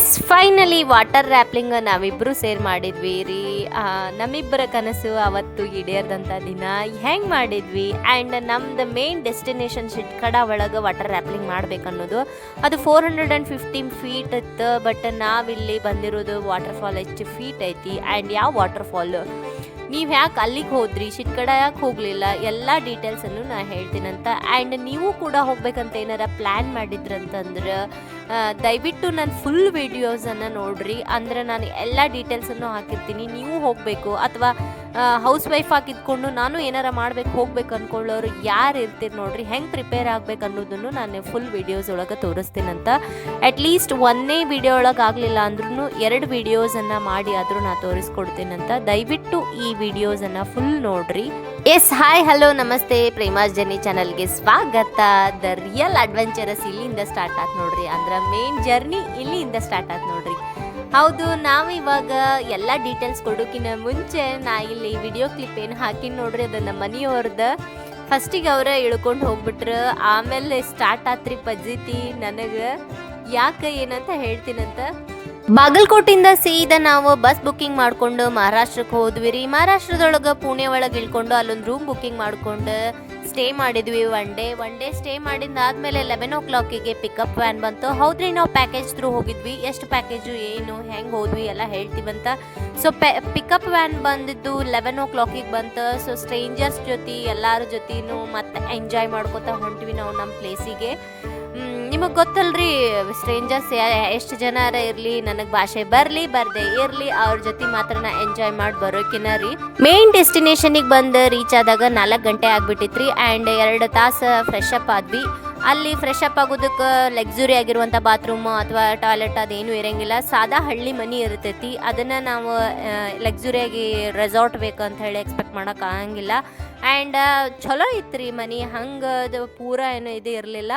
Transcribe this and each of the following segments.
S finally water ರ್ಯಾಪ್ಲಿಂಗ್ ನಾವಿಬ್ಬರು ಸೇರಿ ಮಾಡಿದ್ವಿ ರೀ. ನಮ್ಮಿಬ್ಬರ ಕನಸು ಅವತ್ತು ಈಡೇರ್ದಂಥ ದಿನ ಹೆಂಗೆ ಮಾಡಿದ್ವಿ. ಆ್ಯಂಡ್ ನಮ್ದು ಮೇನ್ ಡೆಸ್ಟಿನೇಷನ್ ಶಿಟ್ಕಡ ಒಳಗೆ ವಾಟರ್ ರ್ಯಾಪ್ಲಿಂಗ್ ಮಾಡ್ಬೇಕನ್ನೋದು ಅದು 450 ಫೀಟ್ ಇತ್ತು. ಬಟ್ ನಾವಿಲ್ಲಿ ಬಂದಿರೋದು ವಾಟರ್ ಫಾಲ್ ಎಷ್ಟು ಫೀಟ್ ಐತಿ ಆ್ಯಂಡ್ ಯಾವ ವಾಟರ್ ಫಾಲ್, ನೀವು ಯಾಕೆ ಅಲ್ಲಿಗೆ ಹೋದ್ರಿ, ಶಿಟ್ಕಡ ಯಾಕೆ ಹೋಗಲಿಲ್ಲ, ಎಲ್ಲ ಡೀಟೇಲ್ಸನ್ನು ನಾನು ಹೇಳ್ತೀನಂತ. ಆ್ಯಂಡ್ ನೀವು ಕೂಡ ಹೋಗ್ಬೇಕಂತ ಏನಾರ ಪ್ಲ್ಯಾನ್ ಮಾಡಿದ್ರಂತಂದ್ರೆ ದಯವಿಟ್ಟು ನಾನು ಫುಲ್ ವೀಡಿಯೋಸನ್ನು ನೋಡ್ರಿ. ಅಂದರೆ ನಾನು ಎಲ್ಲ ಡೀಟೇಲ್ಸನ್ನು ಹಾಕಿರ್ತೀನಿ. ನೀವು ಹೋಗಬೇಕು ಅಥವಾ ಹೌಸ್ ವೈಫ್ ಆಗಿದ್ಕೊಂಡು ನಾನು ಏನಾರ ಮಾಡ್ಬೇಕು ಹೋಗ್ಬೇಕು ಅಂದ್ಕೊಳ್ಳೋರು ಯಾರು ಇರ್ತೀರಿ ನೋಡ್ರಿ, ಹೆಂಗೆ ಪ್ರಿಪೇರ್ ಆಗ್ಬೇಕು ಅನ್ನೋದನ್ನು ನಾನು ಫುಲ್ ವೀಡಿಯೋಸ್ ಒಳಗೆ ತೋರಿಸ್ತೀನಂತ. ಅಟ್ಲೀಸ್ಟ್ ಒಂದೇ ವಿಡಿಯೋ ಒಳಗೆ ಆಗಲಿಲ್ಲ ಅಂದ್ರೂ 2 ವೀಡಿಯೋಸನ್ನು ಮಾಡಿ ಆದರೂ ನಾನು ತೋರಿಸ್ಕೊಡ್ತೀನಂತ. ದಯವಿಟ್ಟು ಈ ವಿಡಿಯೋಸನ್ನು ಫುಲ್ ನೋಡ್ರಿ. ಎಸ್ ಹಾಯ್ ಹಲೋ ನಮಸ್ತೆ, ಪ್ರೇಮಾಸ್ ಜರ್ನಿ ಚಾನಲ್ಗೆ ಸ್ವಾಗತ. ದ ರಿಯಲ್ ಅಡ್ವೆಂಚರಸ್ ಇಲ್ಲಿಂದ ಸ್ಟಾರ್ಟ್ ಆಯ್ತು ನೋಡ್ರಿ. ಅಂದ್ರೆ ಮೇನ್ ಜರ್ನಿ ಇಲ್ಲಿಂದ ಸ್ಟಾರ್ಟ್ ಆಯ್ತು ನೋಡ್ರಿ. ಹೌದು, ನಾವು ಇವಾಗ ಎಲ್ಲ ಡೀಟೇಲ್ಸ್ ಕೊಡೋಕ್ಕಿಂತ ಮುಂಚೆ ನಾ ಇಲ್ಲಿ ವಿಡಿಯೋ ಕ್ಲಿಪ್ ಏನು ಹಾಕಿನಿ ನೋಡ್ರಿ, ಅದು ನಮ್ಮ ಮನೆಯವ್ರದ್ದು. ಫಸ್ಟಿಗೆ ಅವರೇ ಇಳ್ಕೊಂಡು ಹೋಗ್ಬಿಟ್ರು, ಆಮೇಲೆ ಸ್ಟಾರ್ಟ್ ಆತ್ರಿ ಪಜ್ಜಿತಿ ನನಗೆ. ಯಾಕೆ ಏನಂತ ಹೇಳ್ತೀನಂತ. ಬಾಗಲಕೋಟಿಂದ ಸೀದಾ ನಾವು ಬಸ್ ಬುಕ್ಕಿಂಗ್ ಮಾಡ್ಕೊಂಡು ಮಹಾರಾಷ್ಟ್ರಕ್ಕೆ ಹೋದ್ವಿ ರೀ. ಮಹಾರಾಷ್ಟ್ರದೊಳಗೆ ಪುಣೆ ಒಳಗೆ ಇಳ್ಕೊಂಡು ಅಲ್ಲೊಂದು ರೂಮ್ ಬುಕ್ಕಿಂಗ್ ಮಾಡ್ಕೊಂಡು ಸ್ಟೇ ಮಾಡಿದ್ವಿ. ಒನ್ ಡೇ ಸ್ಟೇ ಮಾಡಿದ್ದಾದ್ಮೇಲೆ 11 o'clock ಪಿಕಪ್ ವ್ಯಾನ್ ಬಂತು. ಹೌದ್ರಿ, ನಾವು ಪ್ಯಾಕೇಜ್ ಥ್ರೂ ಹೋಗಿದ್ವಿ. ಎಷ್ಟು ಪ್ಯಾಕೇಜು ಏನು ಹೆಂಗೆ ಹೋದ್ವಿ ಎಲ್ಲ ಹೇಳ್ತೀವಂತ. ಸೊ ಪಿಕಪ್ ವ್ಯಾನ್ ಬಂದಿದ್ದು 11 o'clock ಬಂತು. ಸೊ ಸ್ಟ್ರೇಂಜರ್ಸ್ ಜೊತೆ ಎಲ್ಲರ ಜೊತೆನೂ ಮತ್ತೆ ಎಂಜಾಯ್ ಮಾಡ್ಕೊತಾ ಹೊಂಟ್ವಿ ನಾವು ನಮ್ಮ ಪ್ಲೇಸಿಗೆ. ನಿಮಗೆ ಗೊತ್ತಲ್ರಿ, ಸ್ಟ್ರೇಂಜರ್ಸ್ ಎಷ್ಟು ಜನಾರ ಇರಲಿ, ನನಗೆ ಭಾಷೆ ಬರಲಿ ಬರದೆ ಇರಲಿ, ಅವ್ರ ಜೊತೆ ಮಾತ್ರ ನಾ ಎಂಜಾಯ್ ಮಾಡಿ ಬರೋಕಿನ ರೀ. ಮೇನ್ ಡೆಸ್ಟಿನೇಷನಿಗೆ ಬಂದು ರೀಚ್ ಆದಾಗ 4 ಗಂಟೆ ಆಗ್ಬಿಟ್ಟಿತ್ರಿ. ಆ್ಯಂಡ್ 2 ತಾಸು ಫ್ರೆಶ್ ಅಪ್ ಆದ್ವಿ. ಅಲ್ಲಿ ಫ್ರೆಶ್ ಅಪ್ ಆಗೋದಕ್ಕೆ ಲಕ್ಸುರಿ ಆಗಿರುವಂಥ ಬಾತ್ರೂಮ್ ಅಥವಾ ಟಾಯ್ಲೆಟ್ ಅದೇನು ಇರೋಂಗಿಲ್ಲ. ಸಾದಾ ಹಳ್ಳಿ ಮನೆ ಇರ್ತೈತಿ. ಅದನ್ನು ನಾವು ಲಕ್ಸುರಿಯಾಗಿ ರೆಸಾರ್ಟ್ ಬೇಕಂತ ಹೇಳಿ ಎಕ್ಸ್ಪೆಕ್ಟ್ ಮಾಡೋಕೆ ಆಗಂಗಿಲ್ಲ. ಆ್ಯಂಡ್ ಚಲೋ ಇತ್ತು ರೀ ಮನೆ, ಹಂಗೆ ಅದು ಪೂರ ಏನೋ ಇದು ಇರಲಿಲ್ಲ.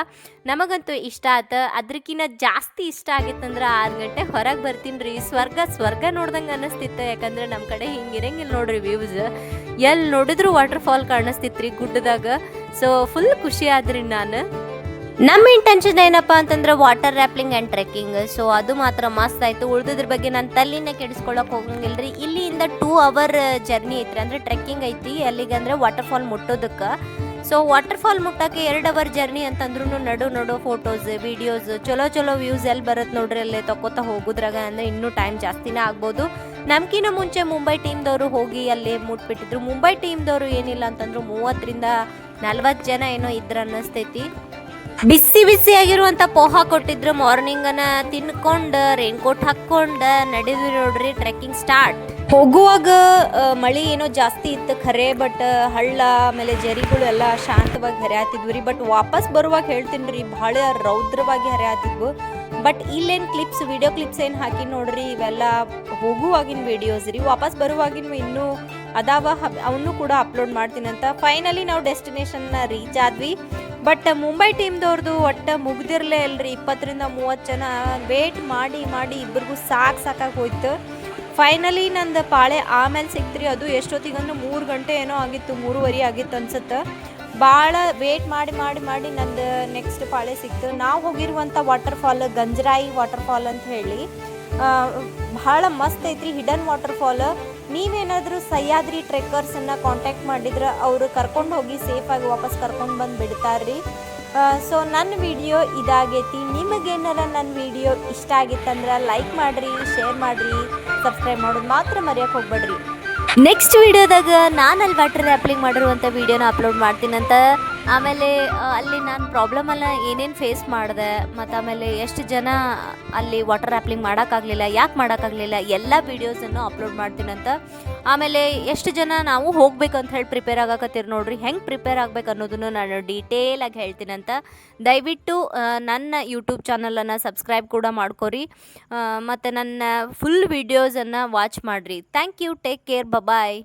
ನಮಗಂತೂ ಇಷ್ಟ ಆಯ್ತು. ಅದಕ್ಕಿಂತ ಜಾಸ್ತಿ ಇಷ್ಟ ಆಗಿತ್ತಂದ್ರೆ 6 ಗಂಟೆ ಹೊರಗೆ ಬರ್ತೀನಿ ರೀ. ಸ್ವರ್ಗ ನೋಡ್ದಂಗೆ ಅನ್ನಿಸ್ತಿತ್ತು. ಯಾಕಂದ್ರೆ ನಮ್ಮ ಕಡೆ ಹಿಂಗೆ ಇರಂಗಿಲ್ಲ ನೋಡ್ರಿ ವ್ಯೂಸ್. ಎಲ್ಲಿ ನೋಡಿದ್ರು ವಾಟರ್ ಫಾಲ್ ಕಾಣಿಸ್ತಿತ್ತು ರೀ ಗುಡ್ಡದಾಗ. ಸೊ ಫುಲ್ ಖುಷಿ ಆದ್ರಿ ನಾನು. ನಮ್ಮ ಇಂಟೆನ್ಷನ್ ಏನಪ್ಪ ಅಂತಂದ್ರೆ ವಾಟರ್ ರ್ಯಾಪ್ಲಿಂಗ್ ಆ್ಯಂಡ್ ಟ್ರೆಕ್ಕಿಂಗ್. ಸೊ ಅದು ಮಾತ್ರ ಮಸ್ತ್ ಆಯಿತು. ಉಳಿದ್ರ ಬಗ್ಗೆ ನಾನು ತಲೆನ ಕೆಡಿಸ್ಕೊಳಕ್ಕೆ ಹೋಗಂಗಿಲ್ಲ ರೀ. ಇಲ್ಲಿಂದ 2 hour ಜರ್ನಿ ಐತ್ರಿ. ಅಂದರೆ ಟ್ರೆಕ್ಕಿಂಗ್ ಐತಿ ಅಲ್ಲಿಗೆ, ಅಂದರೆ ವಾಟರ್ ಫಾಲ್ ಮುಟ್ಟೋದಕ್ಕೆ. ಸೊ ವಾಟರ್ ಫಾಲ್ ಮುಟ್ಟೋಕ್ಕೆ 2 hour ಜರ್ನಿ ಅಂತಂದ್ರೂ ನಡು ಫೋಟೋಸ್ ವೀಡಿಯೋಸ್ ಚಲೋ ವ್ಯೂಸ್ ಎಲ್ಲಿ ಬರುತ್ತೆ ನೋಡ್ರಿ, ಅಲ್ಲೇ ತಗೋತಾ ಹೋಗೋದ್ರಾಗ. ಅಂದರೆ ಇನ್ನೂ ಟೈಮ್ ಜಾಸ್ತಿನೇ ಆಗ್ಬೋದು. ನಮ್ಗಿನ್ನ ಮುಂಚೆ ಮುಂಬೈ ಟೀಮ್ದವರು ಹೋಗಿ ಅಲ್ಲಿ ಮುಟ್ಬಿಟ್ಟಿದ್ರು. ಮುಂಬೈ ಟೀಮ್ದವರು ಏನಿಲ್ಲ ಅಂತಂದ್ರು 30ರಿಂದ 40 ಜನ ಏನೋ ಇದ್ರ ಅನ್ನಿಸ್ತೈತಿ. ಬಿಸಿ ಆಗಿರುವಂಥ ಪೋಹ ಕೊಟ್ಟಿದ್ರು. ಮಾರ್ನಿಂಗನ ತಿನ್ಕೊಂಡು ರೈನ್ಕೋಟ್ ಹಾಕ್ಕೊಂಡು ನಡೆದ್ವಿ ನೋಡ್ರಿ. Trekking start. ಹೋಗುವಾಗ ಮಳೆ ಏನೋ ಜಾಸ್ತಿ ಇತ್ತು ಖರೆ, ಬಟ್ ಹಳ್ಳ ಆಮೇಲೆ ಜರಿಗಳು ಎಲ್ಲ ಶಾಂತವಾಗಿ ಹರಿಯಾತಿದ್ವು ರೀ. ಬಟ್ ವಾಪಸ್ ಬರುವಾಗ ಹೇಳ್ತೀನಿ ರೀ, ಭಾಳ ರೌದ್ರವಾಗಿ ಹರಿಯಾತಿದ್ವು. ಬಟ್ ಇಲ್ಲೇನು ವಿಡಿಯೋ ಕ್ಲಿಪ್ಸ್ ಏನು ಹಾಕಿ ನೋಡ್ರಿ, ಇವೆಲ್ಲ ಹೋಗುವಾಗಿನ ವಿಡಿಯೋಸ್ ರೀ. ವಾಪಸ್ ಬರುವಾಗಿನ ಇನ್ನೂ ಅದಾವ, ಅವನ್ನೂ ಕೂಡ ಅಪ್ಲೋಡ್ ಮಾಡ್ತೀನಂತ. ಫೈನಲಿ ನಾವು ಡೆಸ್ಟಿನೇಷನ್ನ ರೀಚ್ ಆದ್ವಿ. ಬಟ್ ಮುಂಬೈ ಟೀಮ್ದವ್ರದ್ದು ಒಟ್ಟು ಮುಗ್ದಿರಲೇ ಅಲ್ರಿ. 20ರಿಂದ 30 ಜನ ವೇಟ್ ಮಾಡಿ ಇಬ್ಬರಿಗೂ ಸಾಕಾಗಿ ಹೋಯ್ತು. ಫೈನಲಿ ನಂದು ಪಾಳೆ ಆಮೇಲೆ ಸಿಕ್ತ್ರಿ. ಅದು ಎಷ್ಟೊತ್ತಿಗಂದ್ರೆ 3 ಗಂಟೆ ಏನೋ ಆಗಿತ್ತು, 3:30 ಆಗಿತ್ತು ಅನ್ಸುತ್ತೆ. ಭಾಳ ವೇಟ್ ಮಾಡಿ ನಂದು ನೆಕ್ಸ್ಟ್ ಪಾಳೆ ಸಿಕ್ತು. ನಾವು ಹೋಗಿರುವಂಥ ವಾಟರ್ ಫಾಲ್ ಗಂಜರಾಯಿ ವಾಟರ್ ಫಾಲ್ ಅಂತ ಹೇಳಿ ಭಾಳ ಮಸ್ತ್ ಐತ್ರಿ. Hidden water fall. ನೀವೇನಾದರೂ ಸಹ್ಯಾದ್ರಿ ಟ್ರೆಕ್ಕರ್ಸನ್ನು ಕಾಂಟ್ಯಾಕ್ಟ್ ಮಾಡಿದ್ರೆ ಅವರು ಕರ್ಕೊಂಡು ಹೋಗಿ ಸೇಫಾಗಿ ವಾಪಸ್ ಕರ್ಕೊಂಡು ಬಂದು ಬಿಡ್ತಾರ್ರಿ. ಸೊ ನನ್ನ ವಿಡಿಯೋ ಇದಾಗೈತಿ. ನಿಮಗೇನಾರ ನನ್ನ ವಿಡಿಯೋ ಇಷ್ಟ ಆಗಿತ್ತಂದ್ರೆ ಲೈಕ್ ಮಾಡಿರಿ, ಶೇರ್ ಮಾಡಿರಿ, ಸಬ್ಸ್ಕ್ರೈಬ್ ಮಾಡೋದು ಮಾತ್ರ ಮರೆಯೋಕೆ ಹೋಗ್ಬೇಡ್ರಿ. ನೆಕ್ಸ್ಟ್ ವಿಡಿಯೋದಾಗ ನಾನು ಅಲ್ಲಿ ವಾಟರ್ ರ್ಯಾಪ್ಲಿಂಗ್ ಮಾಡಿರುವಂಥ ವಿಡಿಯೋನ ಅಪ್ಲೋಡ್ ಮಾಡ್ತೀನಂತ. ಆಮೇಲೆ ಅಲ್ಲಿ ನಾನು ಪ್ರಾಬ್ಲಮೆಲ್ಲ ಏನೇನು ಫೇಸ್ ಮಾಡಿದೆ, ಮತ್ತು ಆಮೇಲೆ ಎಷ್ಟು ಜನ ಅಲ್ಲಿ ವಾಟರ್ ರ್ಯಾಪ್ಲಿಂಗ್ ಮಾಡೋಕ್ಕಾಗಲಿಲ್ಲ, ಯಾಕೆ ಮಾಡೋಕ್ಕಾಗಲಿಲ್ಲ, ಎಲ್ಲ ವೀಡಿಯೋಸನ್ನು ಅಪ್ಲೋಡ್ ಮಾಡ್ತೀನಂತ. ಆಮೇಲೆ ಎಷ್ಟು ಜನ ನಾವು ಹೋಗ್ಬೇಕಂತ ಹೇಳಿ ಪ್ರಿಪೇರ್ ಆಗಕತ್ತೀರಿ ನೋಡ್ರಿ, ಹೆಂಗೆ ಪ್ರಿಪೇರ್ ಆಗ್ಬೇಕು ಅನ್ನೋದನ್ನು ನಾನು ಡೀಟೇಲಾಗಿ ಹೇಳ್ತೀನಂತ. ದಯವಿಟ್ಟು ನನ್ನ ಯೂಟ್ಯೂಬ್ ಚಾನಲನ್ನು ಸಬ್ಸ್ಕ್ರೈಬ್ ಕೂಡ ಮಾಡ್ಕೊರಿ, ಮತ್ತು ನನ್ನ ಫುಲ್ ವೀಡಿಯೋಸನ್ನು ವಾಚ್ ಮಾಡಿರಿ. Thank you, take care, bye.